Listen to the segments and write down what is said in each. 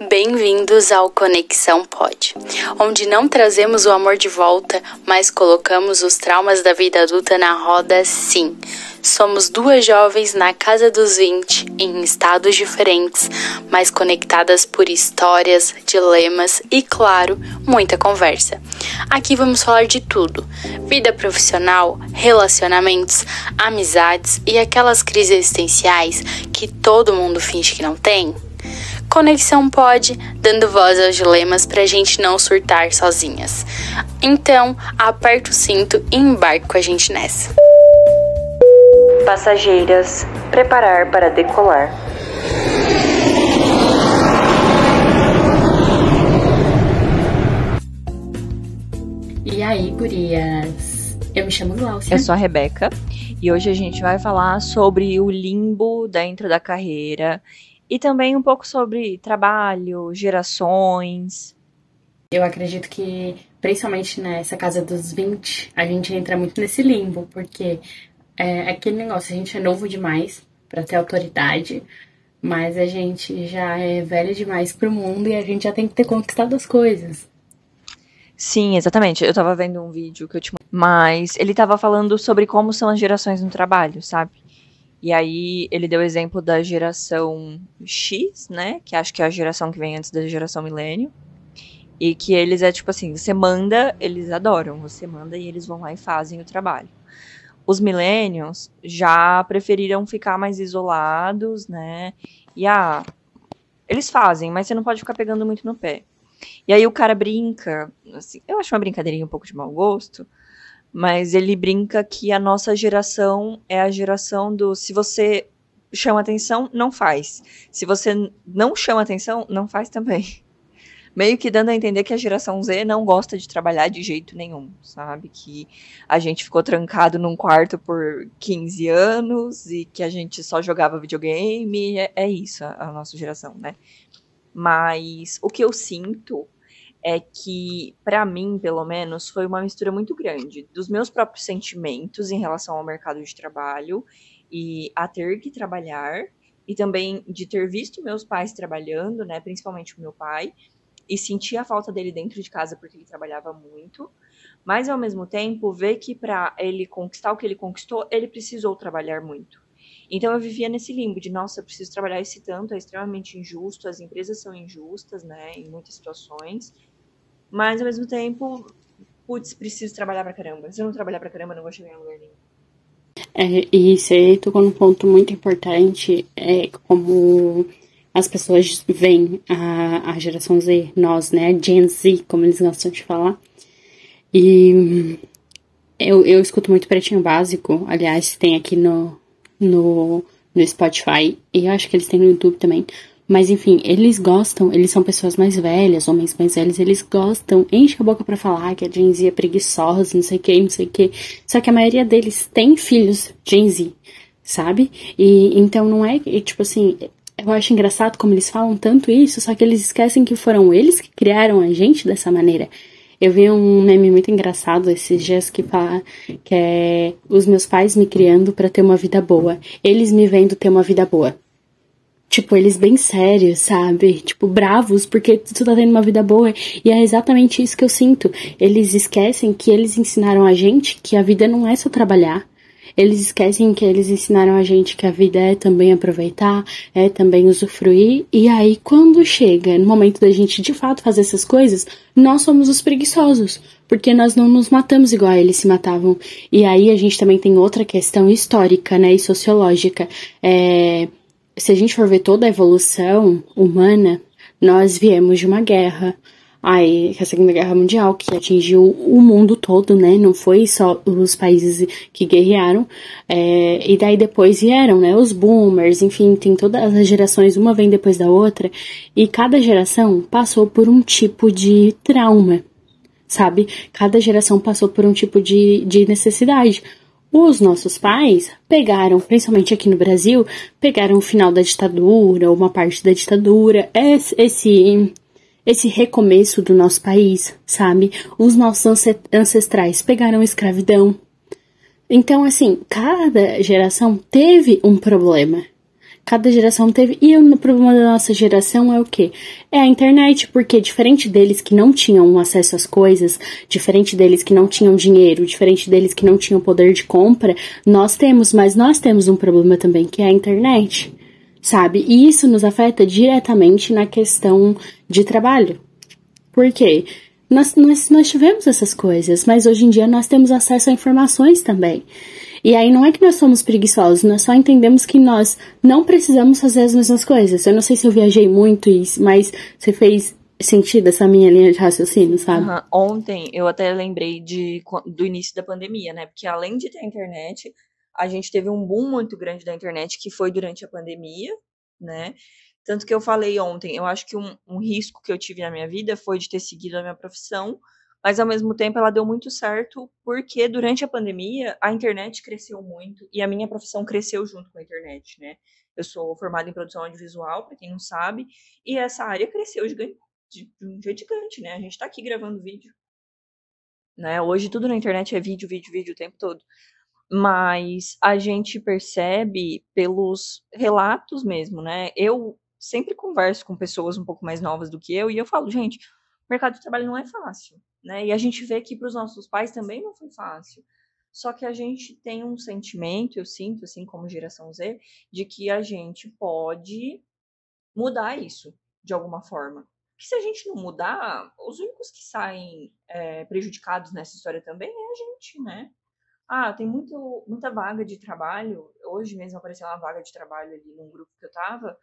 Bem-vindos ao Conexão Pod, onde não trazemos o amor de volta, mas colocamos os traumas da vida adulta na roda sim. Somos duas jovens na casa dos 20, em estados diferentes, mas conectadas por histórias, dilemas e, claro, muita conversa. Aqui vamos falar de tudo: vida profissional, relacionamentos, amizades e aquelas crises existenciais que todo mundo finge que não tem. Conexão Pod, dando voz aos dilemas pra gente não surtar sozinhas. Então, aperta o cinto e embarque com a gente nessa. Passageiras, preparar para decolar. E aí, gurias? Eu me chamo Glaucia. Eu sou a Rebeca e hoje a gente vai falar sobre o limbo dentro da carreira e também um pouco sobre trabalho, gerações. Eu acredito que, principalmente nessa casa dos 20, a gente entra muito nesse limbo, porque é aquele negócio, a gente é novo demais pra ter autoridade, mas a gente já é velho demais pro mundo e a gente já tem que ter conquistado as coisas. Sim, exatamente. Eu tava vendo um vídeo que eu te mandei, mas ele tava falando sobre como são as gerações no trabalho, sabe? E aí ele deu o exemplo da geração X, né? Que acho que é a geração que vem antes da geração milênio. E que eles é tipo assim, você manda, eles adoram. Você manda e eles vão lá e fazem o trabalho. Os millennials já preferiram ficar mais isolados, né? E eles fazem, mas você não pode ficar pegando muito no pé. E aí o cara brinca, assim, eu acho uma brincadeirinha um pouco de mau gosto, mas ele brinca que a nossa geração é a geração do se você chama atenção, não faz. Se você não chama atenção, não faz também. Meio que dando a entender que a geração Z não gosta de trabalhar de jeito nenhum, sabe? Que a gente ficou trancado num quarto por 15 anos e que a gente só jogava videogame. É isso a nossa geração, né? Mas o que eu sinto é que, pra mim, pelo menos, foi uma mistura muito grande dos meus próprios sentimentos em relação ao mercado de trabalho e a ter que trabalhar, e também de ter visto meus pais trabalhando, né? Principalmente o meu pai, e sentir a falta dele dentro de casa porque ele trabalhava muito, mas ao mesmo tempo ver que para ele conquistar o que ele conquistou, ele precisou trabalhar muito. Então eu vivia nesse limbo de, nossa, eu preciso trabalhar esse tanto, é extremamente injusto, as empresas são injustas, né, em muitas situações, mas ao mesmo tempo, putz, preciso trabalhar pra caramba. Se eu não trabalhar pra caramba, eu não vou chegar em lugar nenhum. E você tocou num ponto muito importante, como as pessoas veem a geração Z, nós, né, a Gen Z, como eles gostam de falar. E eu escuto muito Pretinho Básico, aliás, tem aqui no Spotify, e eu acho que eles têm no YouTube também. Mas enfim, eles são pessoas mais velhas, homens mais velhos, eles gostam, enchem a boca pra falar que a Gen Z é preguiçosa, não sei o que. Só que a maioria deles tem filhos Gen Z, sabe? E então não é, tipo assim, eu acho engraçado como eles falam tanto isso, só que eles esquecem que foram eles que criaram a gente dessa maneira. Eu vi um meme muito engraçado esses dias que fala que é os meus pais me criando pra ter uma vida boa, eles me vendo ter uma vida boa. Tipo, eles bem sérios, sabe? Tipo, bravos porque tu tá tendo uma vida boa. E é exatamente isso que eu sinto. Eles esquecem que eles ensinaram a gente que a vida não é só trabalhar. Eles esquecem que eles ensinaram a gente que a vida é também aproveitar, é também usufruir. E aí, quando chega no momento da gente de fato fazer essas coisas, nós somos os preguiçosos. Porque nós não nos matamos igual eles se matavam. E aí a gente também tem outra questão histórica, né? E sociológica. Se a gente for ver toda a evolução humana, nós viemos de uma guerra. Aí, a Segunda Guerra Mundial, que atingiu o mundo todo, né? Não foi só os países que guerrearam. E daí depois vieram, né? Os boomers, enfim, tem todas as gerações, uma vem depois da outra. E cada geração passou por um tipo de trauma, sabe? Cada geração passou por um tipo de necessidade. Os nossos pais pegaram, principalmente aqui no Brasil, pegaram o final da ditadura, uma parte da ditadura, esse recomeço do nosso país, sabe? Os nossos ancestrais pegaram escravidão. Então, assim, cada geração teve um problema. Cada geração teve. E o problema da nossa geração é o quê? É a internet, porque diferente deles que não tinham acesso às coisas, diferente deles que não tinham dinheiro, diferente deles que não tinham poder de compra, mas nós temos um problema também, que é a internet, sabe? E isso nos afeta diretamente na questão de trabalho. Por quê? Nós tivemos essas coisas, mas hoje em dia nós temos acesso a informações também. E aí não é que nós somos preguiçosos, nós só entendemos que nós não precisamos fazer as mesmas coisas. Eu não sei se eu viajei muito, mas você fez sentido essa minha linha de raciocínio, sabe? Ontem eu até lembrei do início da pandemia, né? Porque além de ter a internet, a gente teve um boom muito grande da internet que foi durante a pandemia, né? Tanto que eu falei ontem, eu acho que um risco que eu tive na minha vida foi de ter seguido a minha profissão, mas ao mesmo tempo ela deu muito certo, porque durante a pandemia a internet cresceu muito e a minha profissão cresceu junto com a internet, né? Eu sou formada em produção audiovisual, para quem não sabe, e essa área cresceu de um jeito gigante, né? A gente tá aqui gravando vídeo, né? Hoje tudo na internet é vídeo o tempo todo. Mas a gente percebe pelos relatos mesmo, né? Eu sempre converso com pessoas um pouco mais novas do que eu e eu falo, gente, o mercado de trabalho não é fácil, né? E a gente vê que para os nossos pais também não foi fácil. Só que a gente tem um sentimento, eu sinto, assim como geração Z, de que a gente pode mudar isso de alguma forma. Porque se a gente não mudar, os únicos que saem prejudicados nessa história também é a gente, né? Tem muita vaga de trabalho. Hoje mesmo apareceu uma vaga de trabalho ali num grupo que eu tava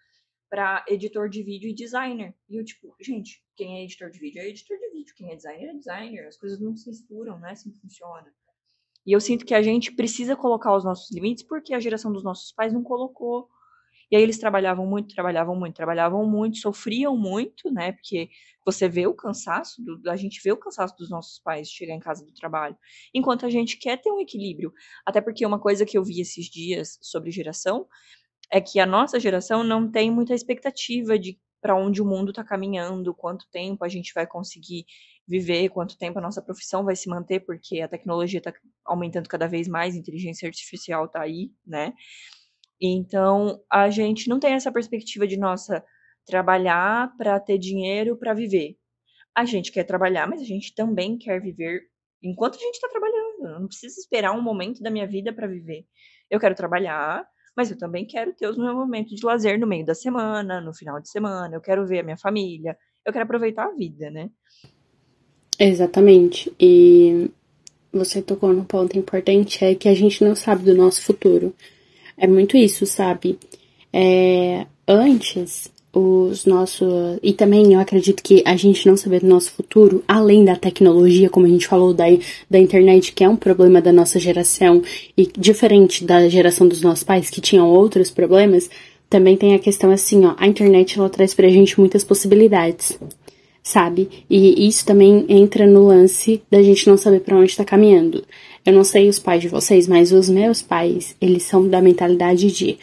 para editor de vídeo e designer. E eu, tipo, gente, quem é editor de vídeo é editor de vídeo, quem é designer. As coisas não se misturam, não é assim que funciona. E eu sinto que a gente precisa colocar os nossos limites porque a geração dos nossos pais não colocou. E aí eles trabalhavam muito, sofriam muito, né? Porque você vê o cansaço, a gente vê o cansaço dos nossos pais de chegar em casa do trabalho, enquanto a gente quer ter um equilíbrio. Até porque uma coisa que eu vi esses dias sobre geração é que a nossa geração não tem muita expectativa de para onde o mundo está caminhando, quanto tempo a gente vai conseguir viver, quanto tempo a nossa profissão vai se manter, porque a tecnologia está aumentando cada vez mais, a inteligência artificial está aí, né? Então, a gente não tem essa perspectiva de, nossa, trabalhar para ter dinheiro para viver. A gente quer trabalhar, mas a gente também quer viver enquanto a gente está trabalhando. Eu não preciso esperar um momento da minha vida para viver. Eu quero trabalhar, mas eu também quero ter os meus momentos de lazer no meio da semana, no final de semana. Eu quero ver a minha família. Eu quero aproveitar a vida, né? Exatamente. E você tocou num ponto importante, é que a gente não sabe do nosso futuro. É muito isso, sabe? Antes, e também eu acredito que a gente não saber do nosso futuro, além da tecnologia, como a gente falou, da internet, que é um problema da nossa geração, e diferente da geração dos nossos pais, que tinham outros problemas, também tem a questão assim, ó, a internet, ela traz pra gente muitas possibilidades, sabe? E isso também entra no lance da gente não saber pra onde tá caminhando. Eu não sei os pais de vocês, mas os meus pais, eles são da mentalidade de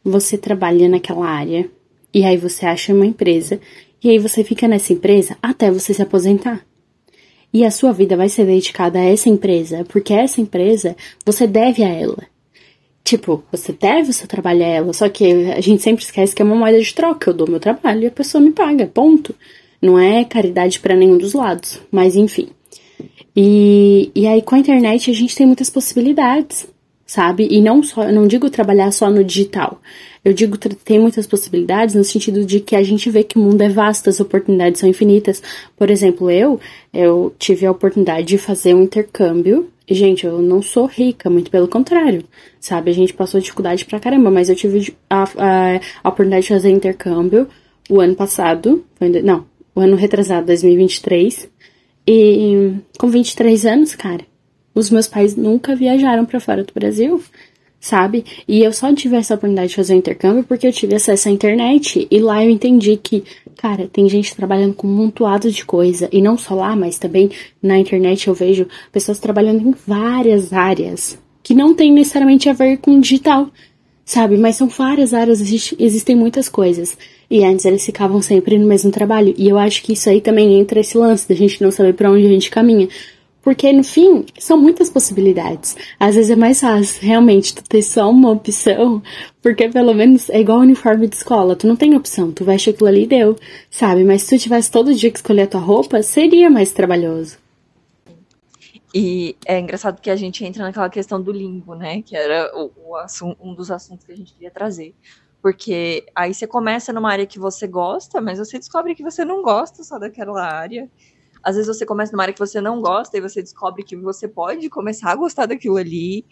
você trabalha naquela área e aí você acha uma empresa e aí você fica nessa empresa até você se aposentar. E a sua vida vai ser dedicada a essa empresa, porque essa empresa você deve a ela. Tipo, você deve o seu trabalho a ela, só que a gente sempre esquece que é uma moeda de troca. Eu dou meu trabalho e a pessoa me paga, ponto. Não é caridade pra nenhum dos lados, mas enfim. E aí com a internet a gente tem muitas possibilidades, sabe? E não digo trabalhar só no digital. Eu digo tem muitas possibilidades no sentido de que a gente vê que o mundo é vasto, as oportunidades são infinitas. Por exemplo, eu tive a oportunidade de fazer um intercâmbio. E, gente, eu não sou rica, muito pelo contrário, sabe? A gente passou dificuldade pra caramba, mas eu tive a oportunidade de fazer intercâmbio o ano passado, o ano retrasado, 2023. E com 23 anos, cara, os meus pais nunca viajaram pra fora do Brasil, sabe? E eu só tive essa oportunidade de fazer o intercâmbio porque eu tive acesso à internet. E lá eu entendi que, cara, tem gente trabalhando com um montoado de coisa. E não só lá, mas também na internet eu vejo pessoas trabalhando em várias áreas que não tem necessariamente a ver com digital, sabe? Mas são várias áreas, existem muitas coisas. E antes eles ficavam sempre no mesmo trabalho. E eu acho que isso aí também entra esse lance da gente não saber pra onde a gente caminha. Porque, no fim, são muitas possibilidades. Às vezes é mais fácil, realmente, tu ter só uma opção, porque pelo menos é igual uniforme de escola, tu não tem opção, tu veste aquilo ali e deu, sabe? Mas se tu tivesse todo dia que escolher a tua roupa, seria mais trabalhoso. E é engraçado que a gente entra naquela questão do limbo, né? Que era um dos assuntos que a gente queria trazer. Porque aí você começa numa área que você gosta, mas você descobre que você não gosta só daquela área. Às vezes você começa numa área que você não gosta e você descobre que você pode começar a gostar daquilo ali.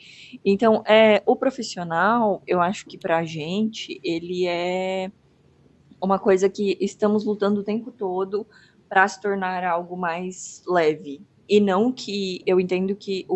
Então, o profissional, eu acho que pra gente, ele é uma coisa que estamos lutando o tempo todo para se tornar algo mais leve. E não que eu entendo que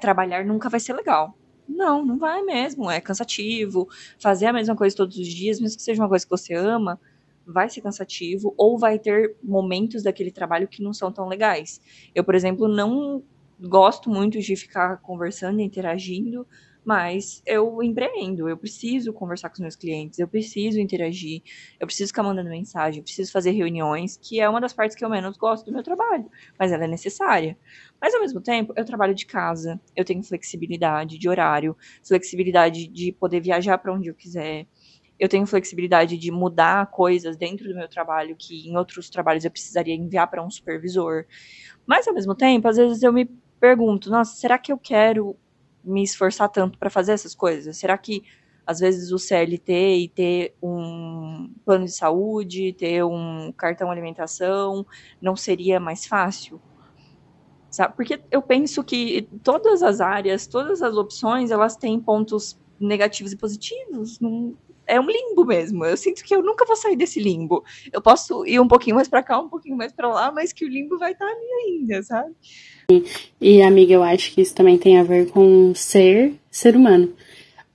trabalhar nunca vai ser legal. Não, não vai mesmo. É cansativo. Fazer a mesma coisa todos os dias, mesmo que seja uma coisa que você ama, vai ser cansativo ou vai ter momentos daquele trabalho que não são tão legais. Eu, por exemplo, não gosto muito de ficar conversando, interagindo, mas eu empreendo, eu preciso conversar com os meus clientes, eu preciso interagir, eu preciso ficar mandando mensagem, eu preciso fazer reuniões, que é uma das partes que eu menos gosto do meu trabalho, mas ela é necessária. Mas ao mesmo tempo, eu trabalho de casa, eu tenho flexibilidade de horário, flexibilidade de poder viajar para onde eu quiser. Eu tenho flexibilidade de mudar coisas dentro do meu trabalho que em outros trabalhos eu precisaria enviar para um supervisor. Mas ao mesmo tempo, às vezes eu me pergunto, nossa, será que eu quero me esforçar tanto para fazer essas coisas? Será que às vezes o CLT e ter um plano de saúde, ter um cartão alimentação, não seria mais fácil? Sabe? Porque eu penso que todas as áreas, todas as opções, elas têm pontos negativos e positivos. Não, é um limbo mesmo. Eu sinto que eu nunca vou sair desse limbo. Eu posso ir um pouquinho mais para cá, um pouquinho mais para lá, mas que o limbo vai estar ali ainda, sabe? E, amiga, eu acho que isso também tem a ver com ser humano.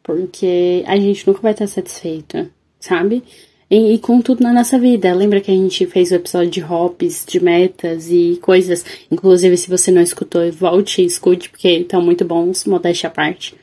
Porque a gente nunca vai estar satisfeito, sabe? E com tudo na nossa vida. Lembra que a gente fez o episódio de hobbies, de metas e coisas. Inclusive, se você não escutou, volte e escute, porque estão muito bons, modéstia à parte.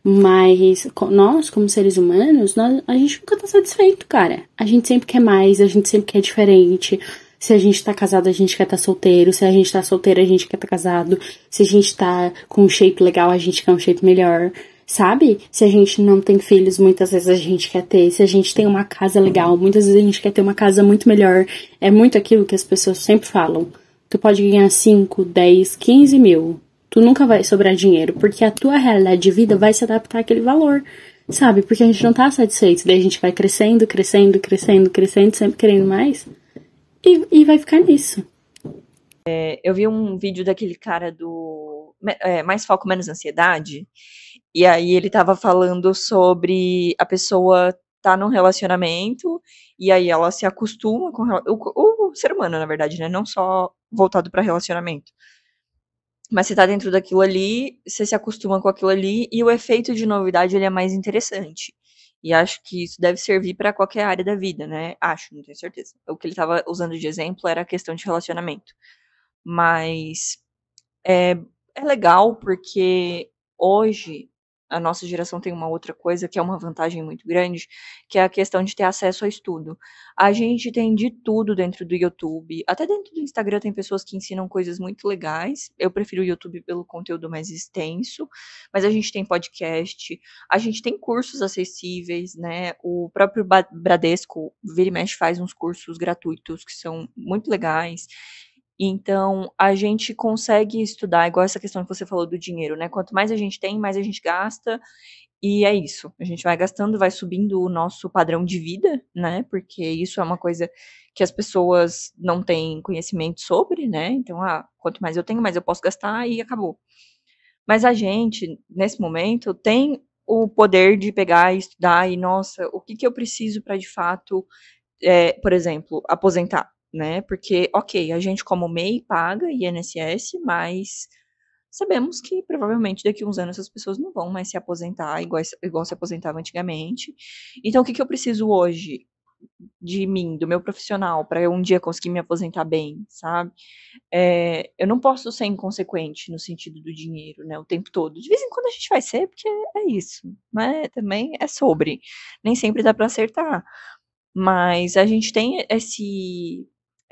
Mas nós, como seres humanos, a gente nunca tá satisfeito, cara. A gente sempre quer mais, a gente sempre quer diferente. Se a gente tá casado, a gente quer estar solteiro. Se a gente tá solteiro, a gente quer estar casado. Se a gente tá com um shape legal, a gente quer um shape melhor. Sabe? Se a gente não tem filhos, muitas vezes a gente quer ter. Se a gente tem uma casa legal, muitas vezes a gente quer ter uma casa muito melhor. É muito aquilo que as pessoas sempre falam. Tu pode ganhar 5, 10, 15 mil. Tu nunca vai sobrar dinheiro, porque a tua realidade de vida vai se adaptar àquele valor, sabe? Porque a gente não tá satisfeito. Daí a gente vai crescendo, crescendo, crescendo, crescendo, sempre querendo mais. E vai ficar nisso. Eu vi um vídeo daquele cara do Mais Foco, Menos Ansiedade. E aí ele tava falando sobre a pessoa tá num relacionamento e aí ela se acostuma com o ser humano, na verdade, né? Não só voltado para relacionamento. Mas você tá dentro daquilo ali, você se acostuma com aquilo ali e o efeito de novidade ele é mais interessante. E acho que isso deve servir para qualquer área da vida, né? Acho, não tenho certeza. O que ele tava usando de exemplo era a questão de relacionamento. Mas é legal porque hoje a nossa geração tem uma outra coisa que é uma vantagem muito grande, que é a questão de ter acesso a estudo. A gente tem de tudo dentro do YouTube, até dentro do Instagram tem pessoas que ensinam coisas muito legais. Eu prefiro o YouTube pelo conteúdo mais extenso, mas a gente tem podcast, a gente tem cursos acessíveis, né? O próprio Bradesco, vira e mexe, faz uns cursos gratuitos que são muito legais. Então, a gente consegue estudar, igual essa questão que você falou do dinheiro, né? Quanto mais a gente tem, mais a gente gasta, e é isso. A gente vai gastando, vai subindo o nosso padrão de vida, né? Porque isso é uma coisa que as pessoas não têm conhecimento sobre, né? Então, quanto mais eu tenho, mais eu posso gastar e acabou. Mas a gente, nesse momento, tem o poder de pegar e estudar e, nossa, o que eu preciso para de fato, por exemplo, aposentar? Né? Porque, ok, a gente como MEI paga INSS, mas sabemos que provavelmente daqui a uns anos as pessoas não vão mais se aposentar igual se aposentava antigamente. Então, o que eu preciso hoje de mim, do meu profissional, para eu um dia conseguir me aposentar bem, sabe? Eu não posso ser inconsequente no sentido do dinheiro, né, o tempo todo. De vez em quando a gente vai ser, porque é isso, mas também é sobre. Nem sempre dá para acertar. Mas a gente tem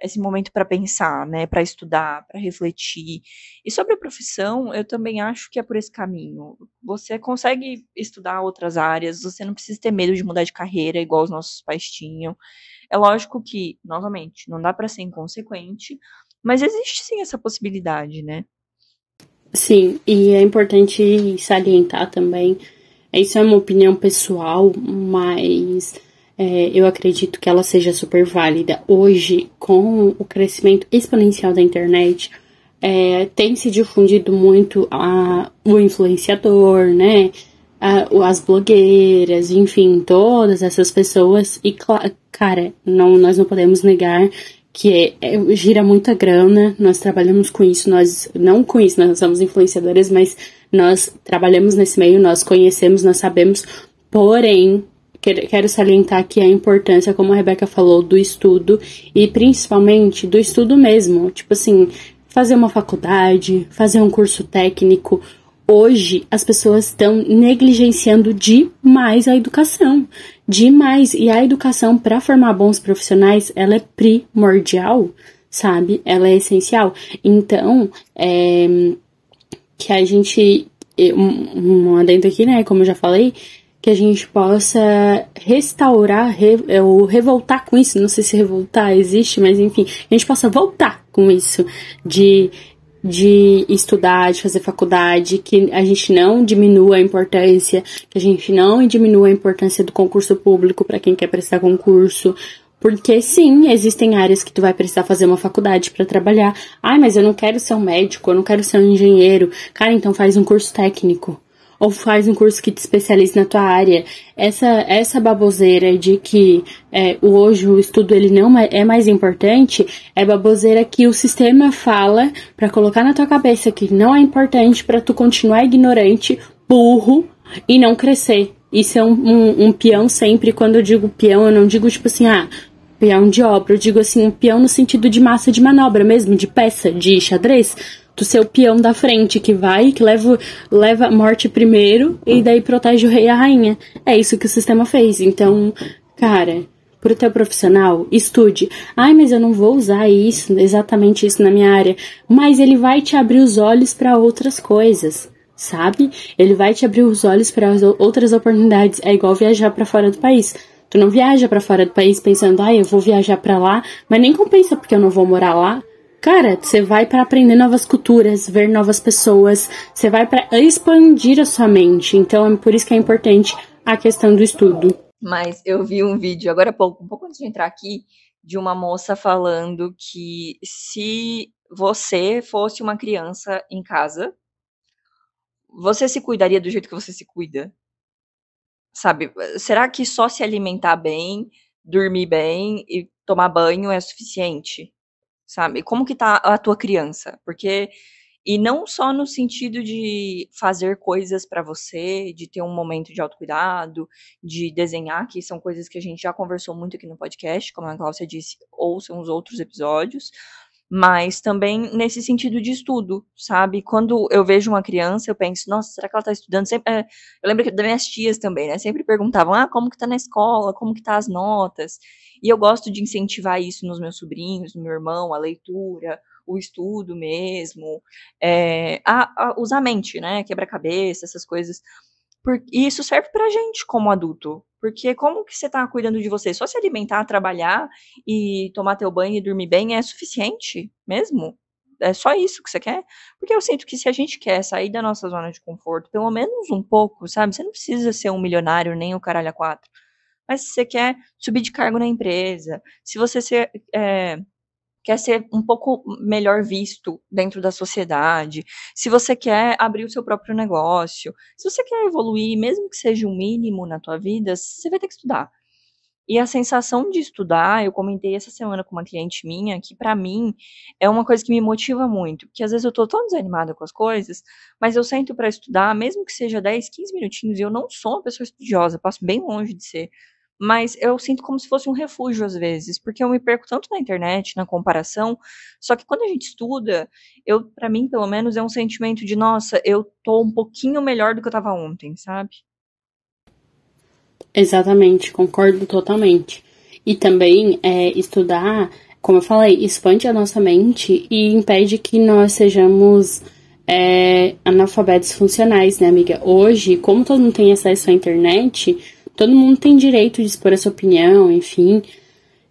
esse momento para pensar, né, para estudar, para refletir. E sobre a profissão, eu também acho que é por esse caminho. Você consegue estudar outras áreas, você não precisa ter medo de mudar de carreira, igual os nossos pais tinham. É lógico que, novamente, não dá para ser inconsequente, mas existe sim essa possibilidade, né? Sim, e é importante salientar também, isso é uma opinião pessoal, mas eu acredito que ela seja super válida. Hoje, com o crescimento exponencial da internet, tem se difundido muito o influenciador, né? As blogueiras, enfim, todas essas pessoas. E, cara, nós não podemos negar que gira muita grana, nós trabalhamos com isso, nós não somos influenciadoras, mas nós trabalhamos nesse meio, nós conhecemos, nós sabemos, porém, quero salientar aqui a importância, como a Rebeca falou, do estudo, e principalmente do estudo mesmo, tipo assim, fazer uma faculdade, fazer um curso técnico. Hoje, as pessoas estão negligenciando demais a educação. Demais. E a educação, para formar bons profissionais, ela é primordial, sabe? Ela é essencial. Então, que a gente... Um adendo aqui, né? Como eu já falei, que a gente possa restaurar ou revoltar com isso. Não sei se revoltar existe, mas enfim. A gente possa voltar com isso de estudar, de fazer faculdade, que a gente não diminua a importância, que a gente não diminua a importância do concurso público para quem quer prestar concurso, porque sim, existem áreas que tu vai precisar fazer uma faculdade para trabalhar. Ai, mas eu não quero ser um médico, eu não quero ser um engenheiro. Cara, então faz um curso técnico. Ou faz um curso que te especialize na tua área. Essa baboseira de que hoje o estudo ele não é mais importante, é baboseira que o sistema fala pra colocar na tua cabeça que não é importante pra tu continuar ignorante, burro e não crescer. Isso é um peão sempre. Quando eu digo peão, eu não digo tipo assim, peão de obra. Eu digo assim, um peão no sentido de massa de manobra mesmo, de peça, de xadrez. Do seu peão da frente, que leva a morte primeiro e daí protege o rei e a rainha. É isso que o sistema fez. Então, cara, pro teu profissional, estude. Ai, mas eu não vou usar isso, exatamente isso na minha área. Mas ele vai te abrir os olhos para outras coisas, sabe? Ele vai te abrir os olhos para outras oportunidades. É igual viajar para fora do país. Tu não viaja para fora do país pensando, eu vou viajar para lá, mas nem compensa porque eu não vou morar lá. Cara, você vai para aprender novas culturas, ver novas pessoas, você vai para expandir a sua mente. Então, é por isso que é importante a questão do estudo. Mas eu vi um vídeo, agora há pouco, um pouco antes de entrar aqui, de uma moça falando que se você fosse uma criança em casa, você se cuidaria do jeito que você se cuida? Sabe? Será que só se alimentar bem, dormir bem e tomar banho é suficiente? Sabe? Como que tá a tua criança? Porque e não só no sentido de fazer coisas para você, de ter um momento de autocuidado, de desenhar, que são coisas que a gente já conversou muito aqui no podcast, como a Cláudia disse, ouçam os outros episódios, mas também nesse sentido de estudo, sabe? Quando eu vejo uma criança, eu penso, nossa, será que ela tá estudando? Sempre, eu lembro das minhas tias também, né? Sempre perguntavam, como que tá na escola? Como que tá as notas? E eu gosto de incentivar isso nos meus sobrinhos, no meu irmão, a leitura, o estudo mesmo, usar a mente, né? Quebra-cabeça, essas coisas. E isso serve pra gente como adulto. Porque como que você tá cuidando de você? Só se alimentar, trabalhar e tomar teu banho e dormir bem é suficiente mesmo? É só isso que você quer? Porque eu sinto que se a gente quer sair da nossa zona de conforto, pelo menos um pouco, sabe? Você não precisa ser um milionário nem o caralho a quatro. Mas se você quer subir de cargo na empresa, se você quer ser um pouco melhor visto dentro da sociedade, se você quer abrir o seu próprio negócio, se você quer evoluir, mesmo que seja o mínimo na tua vida, você vai ter que estudar. E a sensação de estudar, eu comentei essa semana com uma cliente minha, que pra mim é uma coisa que me motiva muito, porque às vezes eu tô tão desanimada com as coisas, mas eu sento pra estudar, mesmo que seja 10, 15 minutinhos, e eu não sou uma pessoa estudiosa, passo bem longe de ser, mas eu sinto como se fosse um refúgio às vezes, porque eu me perco tanto na internet, na comparação, só que quando a gente estuda, pra mim, pelo menos, é um sentimento de, nossa, eu tô um pouquinho melhor do que eu tava ontem, sabe? Exatamente, concordo totalmente. E também estudar como eu falei, expande a nossa mente e impede que nós sejamos analfabetos funcionais, né, amiga? Hoje, como todo mundo tem acesso à internet, todo mundo tem direito de expor a sua opinião, enfim,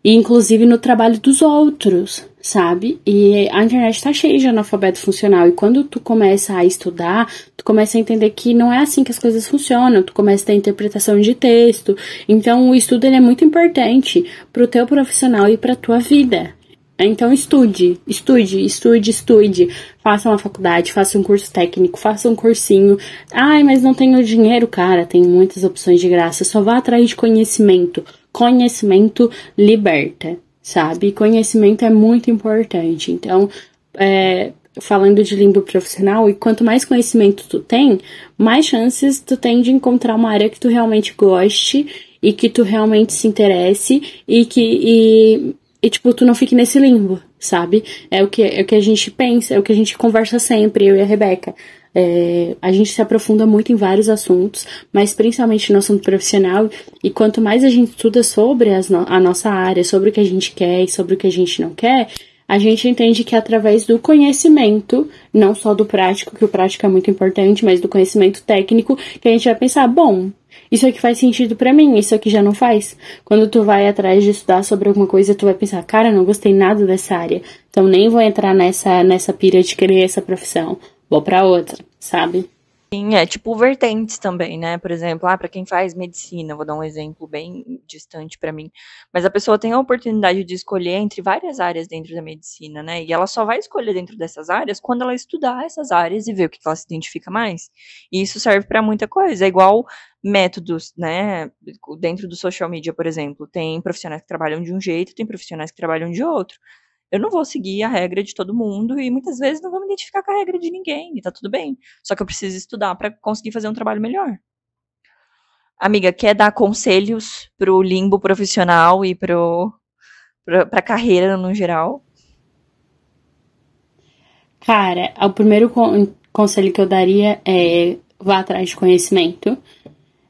e inclusive no trabalho dos outros, sabe? E a internet tá cheia de analfabeto funcional, e quando tu começa a estudar, tu começa a entender que não é assim que as coisas funcionam, tu começa a ter interpretação de texto, então o estudo ele é muito importante pro teu profissional e pra tua vida. Então estude. Faça uma faculdade, faça um curso técnico, faça um cursinho. Ai, mas não tenho dinheiro, cara. Tem muitas opções de graça. Só vá atrás de conhecimento. Conhecimento liberta, sabe? Conhecimento é muito importante. Então, falando de limbo profissional, e quanto mais conhecimento tu tem, mais chances tu tem de encontrar uma área que tu realmente goste e que tu realmente se interesse e, tipo, tu não fique nesse limbo, sabe? É o que a gente pensa, é o que a gente conversa sempre, eu e a Rebeca. A gente se aprofunda muito em vários assuntos, mas principalmente no assunto profissional, e quanto mais a gente estuda sobre a nossa área, sobre o que a gente quer e sobre o que a gente não quer, a gente entende que através do conhecimento, não só do prático, que o prático é muito importante, mas do conhecimento técnico, que a gente vai pensar, bom, isso aqui faz sentido pra mim, isso aqui já não faz. Quando tu vai atrás de estudar sobre alguma coisa, tu vai pensar, cara, não gostei nada dessa área, então nem vou entrar nessa pira de querer essa profissão, vou pra outra, sabe? Sim, tipo vertentes também, né? Por exemplo, para quem faz medicina, vou dar um exemplo bem distante para mim, mas a pessoa tem a oportunidade de escolher entre várias áreas dentro da medicina, né? E ela só vai escolher dentro dessas áreas quando ela estudar essas áreas e ver o que ela se identifica mais. E isso serve para muita coisa, é igual métodos, né? Dentro do social media, por exemplo, tem profissionais que trabalham de um jeito, tem profissionais que trabalham de outro. Eu não vou seguir a regra de todo mundo e muitas vezes não vou me identificar com a regra de ninguém, e tá tudo bem. Só que eu preciso estudar para conseguir fazer um trabalho melhor. Amiga, quer dar conselhos pro limbo profissional e pra carreira no geral? Cara, o primeiro conselho que eu daria é vá atrás de conhecimento.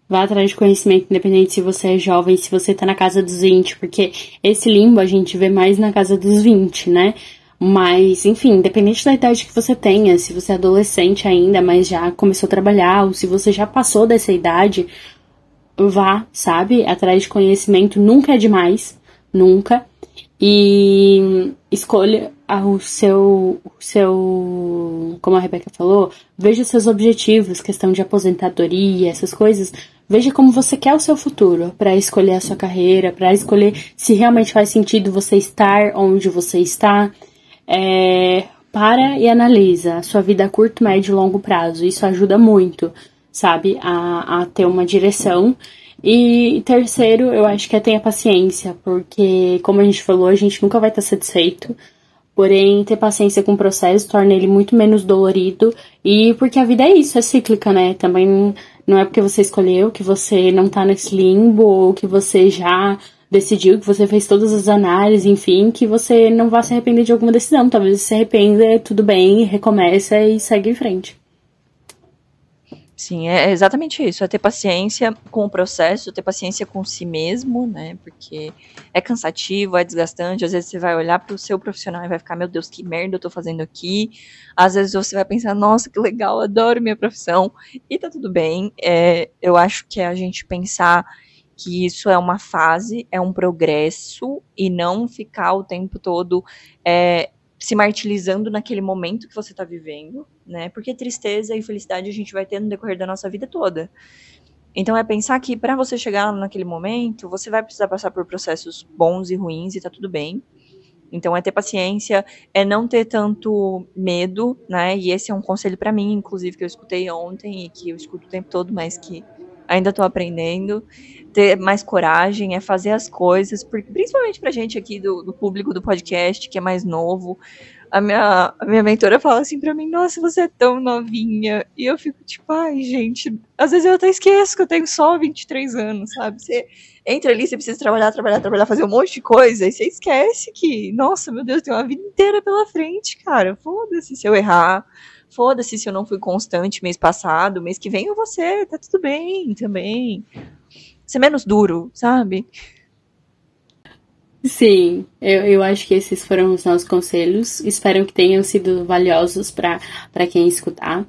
Vá atrás de conhecimento, independente se você é jovem, se você tá na casa dos 20, porque esse limbo a gente vê mais na casa dos 20, né? Mas, enfim, independente da idade que você tenha, se você é adolescente ainda, mas já começou a trabalhar, ou se você já passou dessa idade, vá, sabe? Atrás de conhecimento nunca é demais, nunca. E escolha o seu, como a Rebeca falou, veja seus objetivos, questão de aposentadoria, essas coisas. Veja como você quer o seu futuro, para escolher a sua carreira, para escolher se realmente faz sentido você estar onde você está. Para e analisa a sua vida a curto, médio e longo prazo. Isso ajuda muito, sabe, a ter uma direção. E terceiro, eu acho que tenha paciência, porque, como a gente falou, a gente nunca vai estar satisfeito. Porém, ter paciência com o processo torna ele muito menos dolorido. E porque a vida é isso, é cíclica, né? Também não é porque você escolheu que você não tá nesse limbo, ou que você já decidiu, que você fez todas as análises, enfim, que você não vai se arrepender de alguma decisão. Talvez você se arrependa, tudo bem, recomeça e segue em frente. Sim, é exatamente isso, é ter paciência com o processo, ter paciência com si mesmo, né, porque é cansativo, é desgastante, às vezes você vai olhar pro seu profissional e vai ficar, meu Deus, que merda eu tô fazendo aqui, às vezes você vai pensar, nossa, que legal, adoro minha profissão, e tá tudo bem, eu acho que é a gente pensar que isso é uma fase, é um progresso, e não ficar o tempo todo se martirizando naquele momento que você está vivendo, né? Porque tristeza e felicidade a gente vai ter no decorrer da nossa vida toda. Então é pensar que para você chegar naquele momento, você vai precisar passar por processos bons e ruins e tá tudo bem. Então é ter paciência, é não ter tanto medo, né? E esse é um conselho para mim, inclusive, que eu escutei ontem e que eu escuto o tempo todo, mas que ainda tô aprendendo. Ter mais coragem, é fazer as coisas, porque, principalmente pra gente aqui do público do podcast, que é mais novo, a minha mentora fala assim pra mim, nossa, você é tão novinha, e eu fico tipo, ai, gente, às vezes eu até esqueço que eu tenho só 23 anos, sabe, você entra ali, você precisa trabalhar, fazer um monte de coisa, e você esquece que, nossa, meu Deus, tem uma vida inteira pela frente, cara, foda-se se eu errar, foda-se se eu não fui constante mês passado, mês que vem eu vou ser, tá tudo bem também. Ser menos duro, sabe? Sim, eu acho que esses foram os nossos conselhos. Espero que tenham sido valiosos para quem escutar.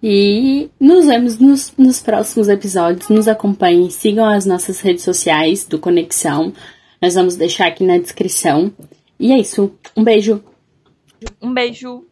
E nos vemos nos próximos episódios. Nos acompanhem, sigam as nossas redes sociais do Conexão. Nós vamos deixar aqui na descrição. E é isso. Um beijo. Um beijo!